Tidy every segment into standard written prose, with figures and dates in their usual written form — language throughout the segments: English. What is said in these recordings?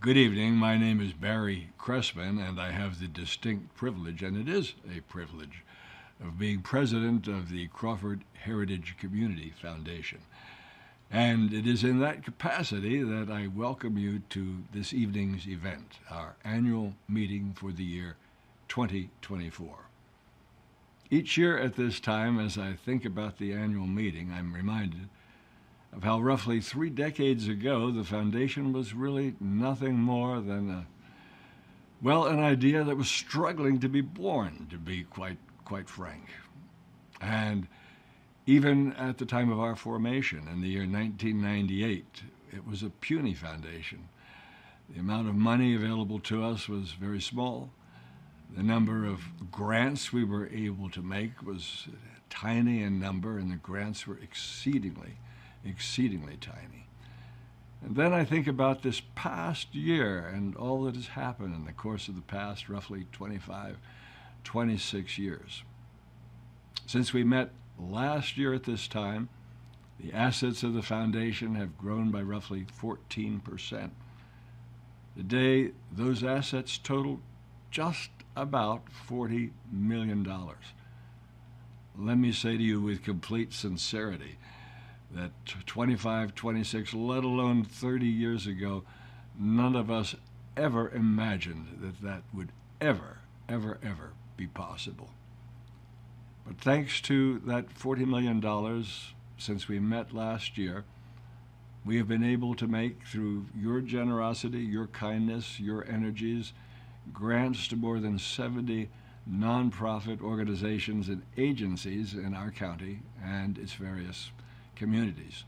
Good evening. My name is Barry Cressman, and I have the distinct privilege, and it is a privilege, of being president of the Crawford Heritage Community Foundation. And it is in that capacity that I welcome you to this evening's event, our annual meeting for the year 2024. Each year at this time, as I think about the annual meeting, I'm reminded of how roughly 3 decades ago the foundation was really nothing more than an idea that was struggling to be born, to be quite frank. And even at the time of our formation in the year 1998, it was a puny foundation. The amount of money available to us was very small. The number of grants we were able to make was tiny in number, and the grants were exceedingly tiny. And then I think about this past year and all that has happened in the course of the past roughly 25, 26 years. Since we met last year at this time, the assets of the foundation have grown by roughly 14%. Today, those assets total just about $40 million. Let me say to you with complete sincerity that 25, 26, let alone 30 years ago, none of us ever imagined that would ever be possible. But thanks to that $40 million, since we met last year, we have been able to make, through your generosity, your kindness, your energies, grants to more than 70 nonprofit organizations and agencies in our county and its various communities.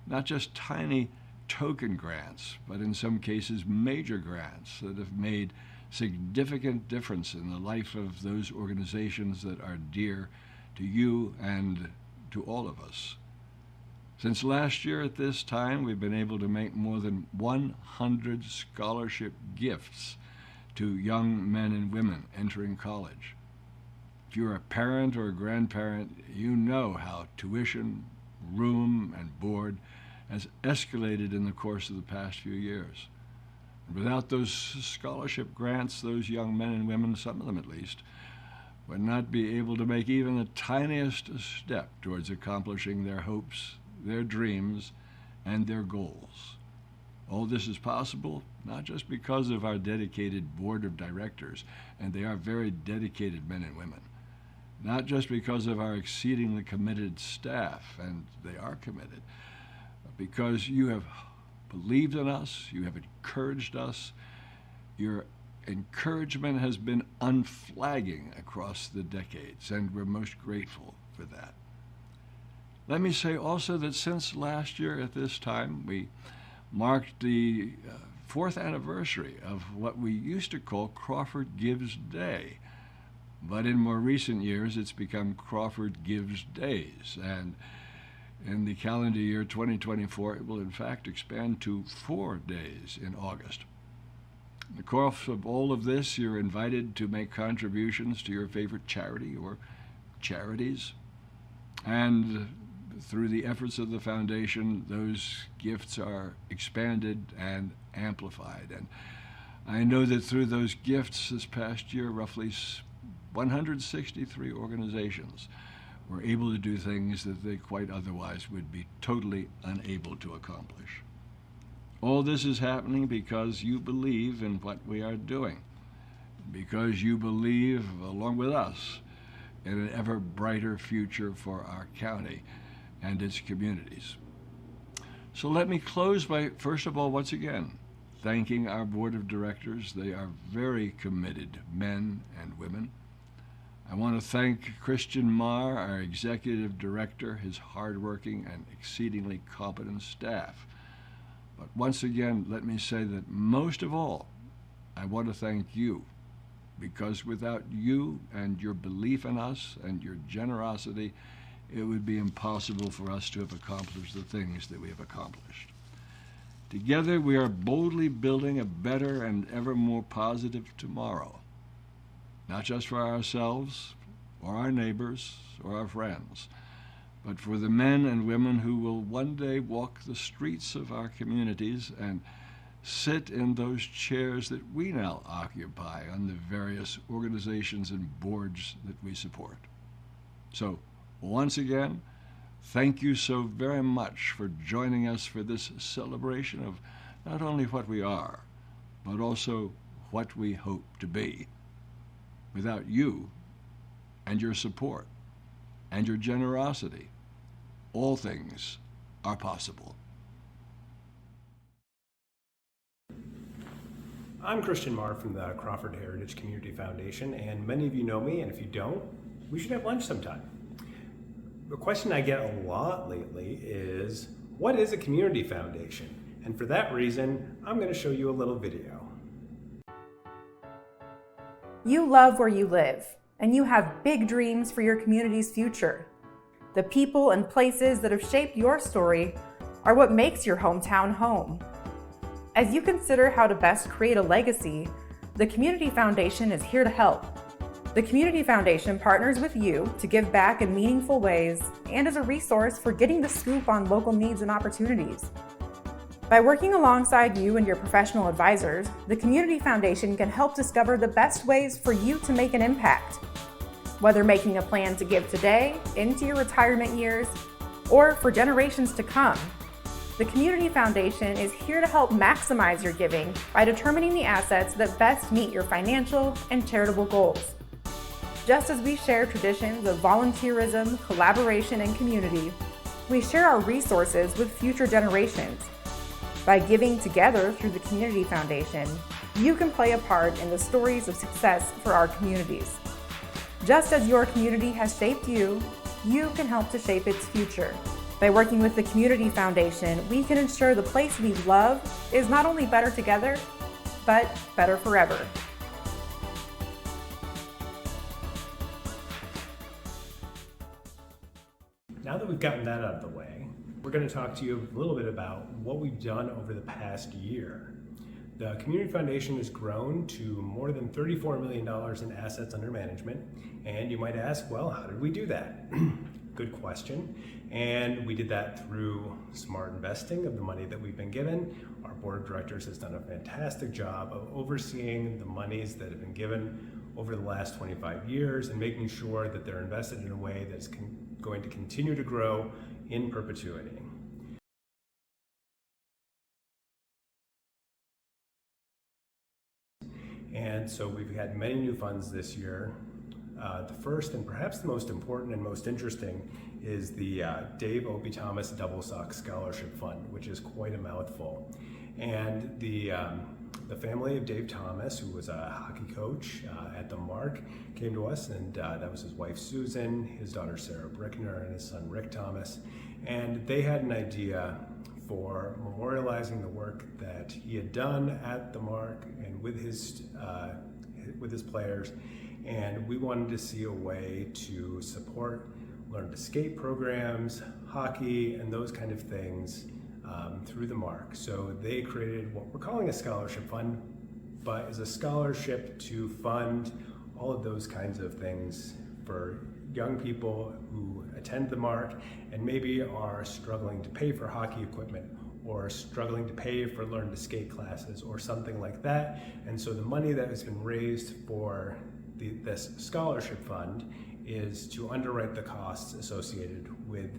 Not just tiny token grants, but in some cases major grants that have made significant difference in the life of those organizations that are dear to you and to all of us. Since last year at this time, we've been able to make more than 100 scholarship gifts to young men and women entering college. If you're a parent or a grandparent, you know how tuition, room, and board has escalated in the course of the past few years. Without those scholarship grants, those young men and women, some of them at least, would not be able to make even the tiniest step towards accomplishing their hopes, their dreams, and their goals. All this is possible not just because of our dedicated board of directors, and they are very dedicated men and women, not just because of our exceedingly committed staff, and they are committed, but because you have believed in us, you have encouraged us. Your encouragement has been unflagging across the decades, and we're most grateful for that. Let me say also that since last year at this time, we marked the 4th anniversary of what we used to call Crawford Gives Day. But in more recent years, it's become Crawford Gives Days. And in the calendar year 2024, it will in fact expand to 4 days in August. In the course of all of this, you're invited to make contributions to your favorite charity or charities. And through the efforts of the foundation, those gifts are expanded and amplified. And I know that through those gifts this past year, roughly 163 organizations were able to do things that they quite otherwise would be totally unable to accomplish. All this is happening because you believe in what we are doing, because you believe, along with us, in an ever brighter future for our county and its communities. So let me close by, first of all, once again, thanking our board of directors. They are very committed men and women. I want to thank Christian Marr, our executive director, his hardworking and exceedingly competent staff. But once again, let me say that most of all, I want to thank you, because without you and your belief in us and your generosity, it would be impossible for us to have accomplished the things that we have accomplished. Together, we are boldly building a better and ever more positive tomorrow, not just for ourselves or our neighbors or our friends, but for the men and women who will one day walk the streets of our communities and sit in those chairs that we now occupy on the various organizations and boards that we support. So, once again, thank you so very much for joining us for this celebration of not only what we are, but also what we hope to be. Without you and your support and your generosity, all things are possible. I'm Christian Marr from the Crawford Heritage Community Foundation, and many of you know me, and if you don't, we should have lunch sometime. The question I get a lot lately is, what is a community foundation? And for that reason, I'm going to show you a little video. You love where you live, and you have big dreams for your community's future. The people and places that have shaped your story are what makes your hometown home. As you consider how to best create a legacy, the Community Foundation is here to help. The Community Foundation partners with you to give back in meaningful ways and is a resource for getting the scoop on local needs and opportunities. By working alongside you and your professional advisors, the Community Foundation can help discover the best ways for you to make an impact. Whether making a plan to give today, into your retirement years, or for generations to come, the Community Foundation is here to help maximize your giving by determining the assets that best meet your financial and charitable goals. Just as we share traditions of volunteerism, collaboration, and community, we share our resources with future generations. By giving together through the Community Foundation, you can play a part in the stories of success for our communities. Just as your community has shaped you, you can help to shape its future. By working with the Community Foundation, we can ensure the place we love is not only better together, but better forever. Now that we've gotten that out of the way, we're going to talk to you a little bit about what we've done over the past year. The Community Foundation has grown to more than $34 million in assets under management, and you might ask, well, how did we do that? Good question. And we did that through smart investing of the money that we've been given. Our board of directors has done a fantastic job of overseeing the monies that have been given over the last 25 years and making sure that they're invested in a way that's going to continue to grow in perpetuity. And so we've had many new funds this year. The first and perhaps the most important and most interesting is the Dave Opie Thomas Double Sock Scholarship Fund, which is quite a mouthful. And the family of Dave Thomas, who was a hockey coach at the Mark, came to us, and that was his wife Susan, his daughter Sarah Brickner, and his son Rick Thomas. And they had an idea for memorializing the work that he had done at the Mark and with his players. And we wanted to see a way to support learn to skate programs, hockey, and those kind of things through the Mark. So they created what we're calling a scholarship fund, but is a scholarship to fund all of those kinds of things for young people who attend the Mark and maybe are struggling to pay for hockey equipment or struggling to pay for learn to skate classes or something like that. And so the money that has been raised for this scholarship fund is to underwrite the costs associated with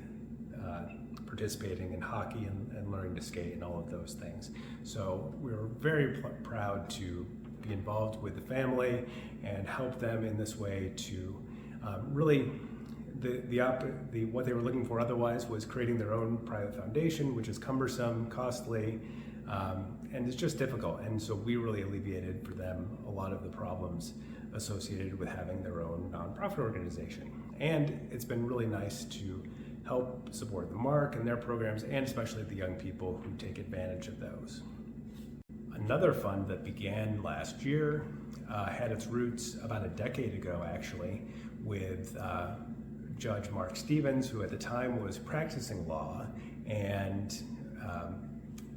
participating in hockey and learning to skate and all of those things. So we're very proud to be involved with the family and help them in this way to really what they were looking for otherwise was creating their own private foundation, which is cumbersome, costly, and it's just difficult. And so we really alleviated for them a lot of the problems associated with having their own nonprofit organization. And it's been really nice to help support the Mark and their programs, and especially the young people who take advantage of those. Another fund that began last year had its roots about a decade ago, actually, with Judge Mark Stevens, who at the time was practicing law, and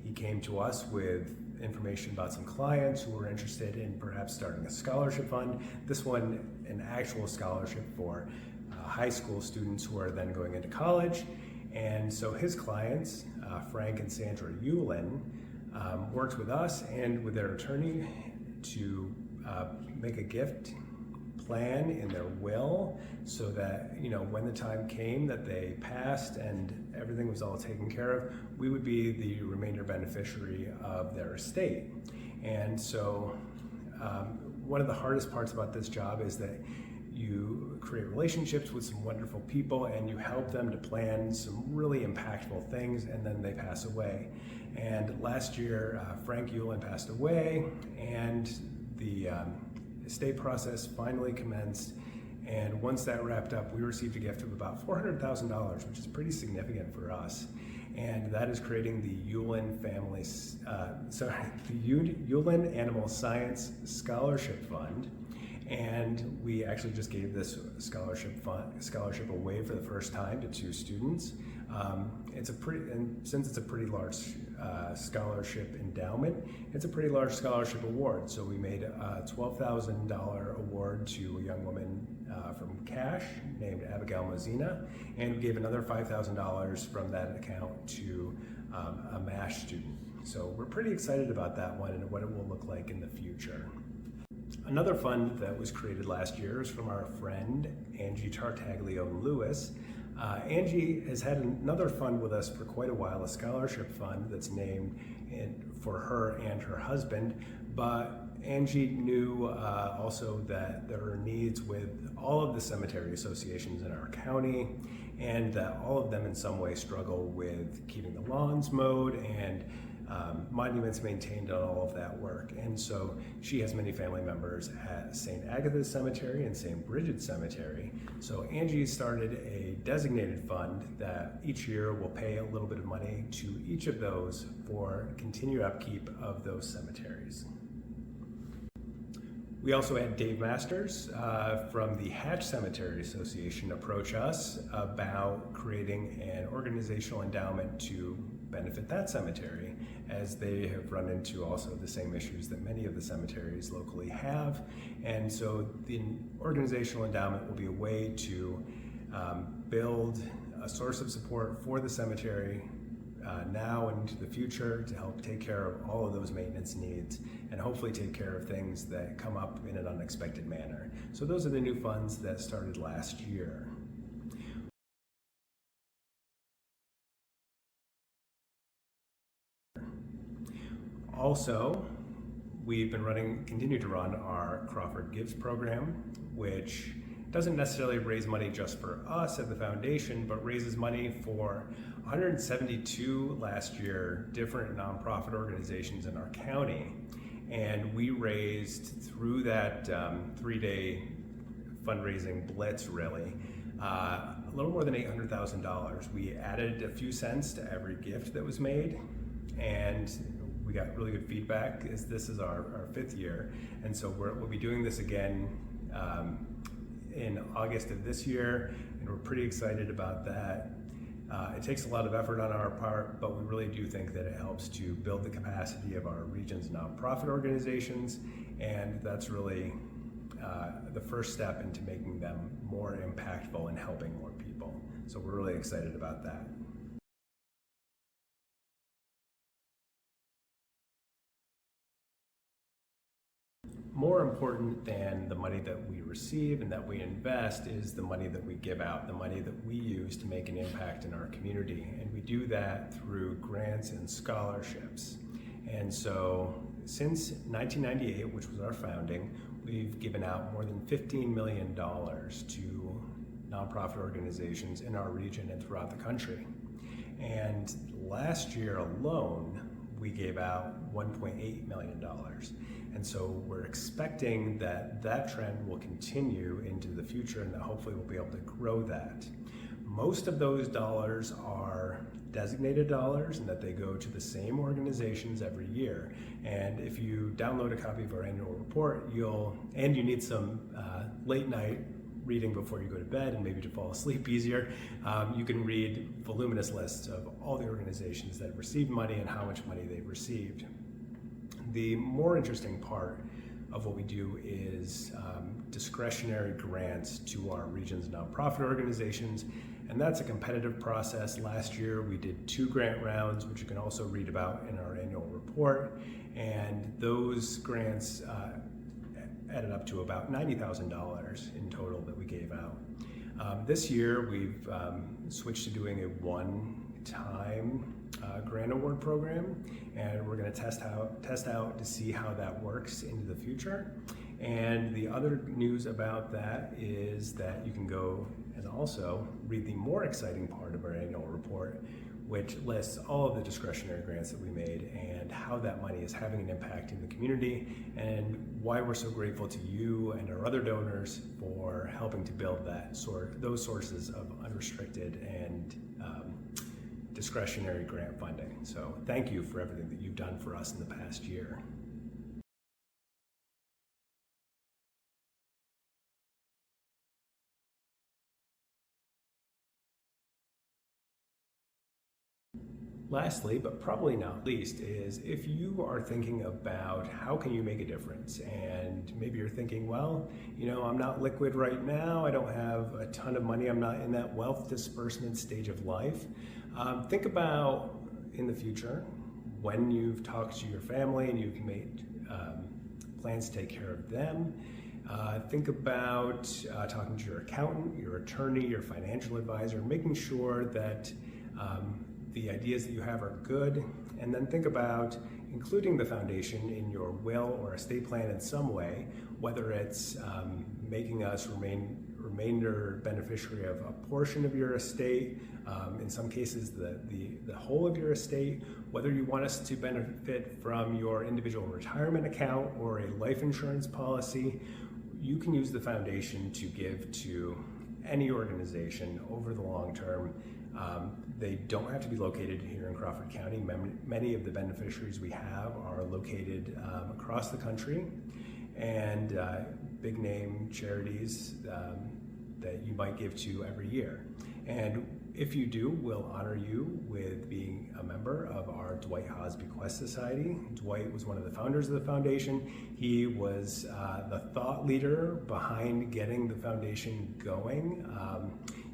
he came to us with information about some clients who were interested in perhaps starting a scholarship fund. This one, an actual scholarship for high school students who are then going into college. And so his clients, Frank and Sandra Yulin, worked with us and with their attorney to make a gift plan in their will so that, when the time came that they passed and everything was all taken care of, we would be the remainder beneficiary of their estate. And so one of the hardest parts about this job is that you create relationships with some wonderful people and you help them to plan some really impactful things, and then they pass away. And last year, Frank Yulin passed away, and the estate process finally commenced. And once that wrapped up, we received a gift of about $400,000, which is pretty significant for us. And that is creating the Yulin Yulin Animal Science Scholarship Fund. And we actually just gave this scholarship away for the first time to 2 students. Since it's a pretty large scholarship endowment, it's a pretty large scholarship award. So we made a $12,000 award to a young woman from Cache named Abigail Mozina, and we gave another $5,000 from that account to a MASH student. So we're pretty excited about that one and what it will look like in the future. Another fund that was created last year is from our friend Angie Tartaglio Lewis. Angie has had another fund with us for quite a while, a scholarship fund that's named for her and her husband, but Angie knew also that there are needs with all of the cemetery associations in our county, and that all of them in some way struggle with keeping the lawns mowed and monuments maintained on all of that work. And so she has many family members at St. Agatha's Cemetery and St. Bridget's Cemetery. So Angie started a designated fund that each year will pay a little bit of money to each of those for continued upkeep of those cemeteries. We also had Dave Masters from the Hatch Cemetery Association approach us about creating an organizational endowment to benefit that cemetery, as they have run into also the same issues that many of the cemeteries locally have. And so the organizational endowment will be a way to build a source of support for the cemetery now and into the future to help take care of all of those maintenance needs and hopefully take care of things that come up in an unexpected manner. So those are the new funds that started last year. Also, we've been continue to run our Crawford Gives program, which doesn't necessarily raise money just for us at the foundation, but raises money for 172 last year different nonprofit organizations in our county. And we raised through that 3-day fundraising blitz, really, a little more than $800,000. We added a few cents to every gift that was made, and we got really good feedback, as this is our 5th year. And so we'll be doing this again in August of this year, and we're pretty excited about that. It takes a lot of effort on our part, but we really do think that it helps to build the capacity of our region's nonprofit organizations, and that's really the first step into making them more impactful and helping more people. So we're really excited about that. More important than the money that we receive and that we invest is the money that we give out, the money that we use to make an impact in our community. And we do that through grants and scholarships. And so since 1998, which was our founding, we've given out more than $15 million to nonprofit organizations in our region and throughout the country. And last year alone, we gave out $1.8 million. And so we're expecting that trend will continue into the future, and that hopefully we'll be able to grow that. Most of those dollars are designated dollars, and that they go to the same organizations every year. And if you download a copy of our annual report, you need some late night reading before you go to bed and maybe to fall asleep easier, you can read voluminous lists of all the organizations that have received money and how much money they've received. The more interesting part of what we do is discretionary grants to our region's nonprofit organizations, And that's a competitive process. Last year we did 2 grant rounds, which you can also read about in our annual report. And those grants added up to about $90,000 in total that we gave out. This year we've switched to doing a one-time grant award program, and we're going to test out to see how that works into the future. And the other news about that is that you can go and also read the more exciting part of our annual report, which lists all of the discretionary grants that we made and how that money is having an impact in the community, and why we're so grateful to you and our other donors for helping to build those sources of unrestricted and discretionary grant funding. So thank you for everything that you've done for us in the past year. Lastly, but probably not least, is if you are thinking about how can you make a difference, and maybe you're thinking, well, I'm not liquid right now, I don't have a ton of money, I'm not in that wealth disbursement stage of life. Think about in the future, when you've talked to your family and you've made plans to take care of them. Think about talking to your accountant, your attorney, your financial advisor, making sure that the ideas that you have are good, and then think about including the foundation in your will or estate plan in some way, whether it's making us remainder beneficiary of a portion of your estate, in some cases the whole of your estate, whether you want us to benefit from your individual retirement account or a life insurance policy. You can use the foundation to give to any organization over the long term. They don't have to be located here in Crawford County. Many of the beneficiaries we have are located across the country, and big name charities that you might give to every year. And if you do, we'll honor you with being a member of our Dwight Haas Bequest Society. Dwight was one of the founders of the foundation. He was the thought leader behind getting the foundation going.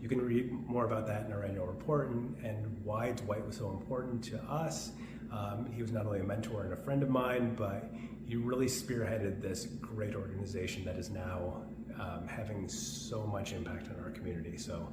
You can read more about that in our annual report and why Dwight was so important to us. He was not only a mentor and a friend of mine, but he really spearheaded this great organization that is now having so much impact on our community. So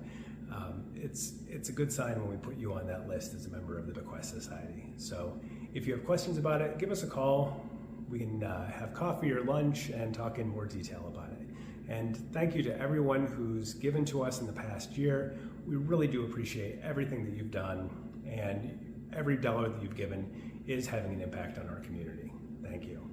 it's a good sign when we put you on that list as a member of the Bequest Society. So if you have questions about it, give us a call. We can have coffee or lunch and talk in more detail about it. And thank you to everyone who's given to us in the past year. We really do appreciate everything that you've done, and every dollar that you've given is having an impact on our community. Thank you.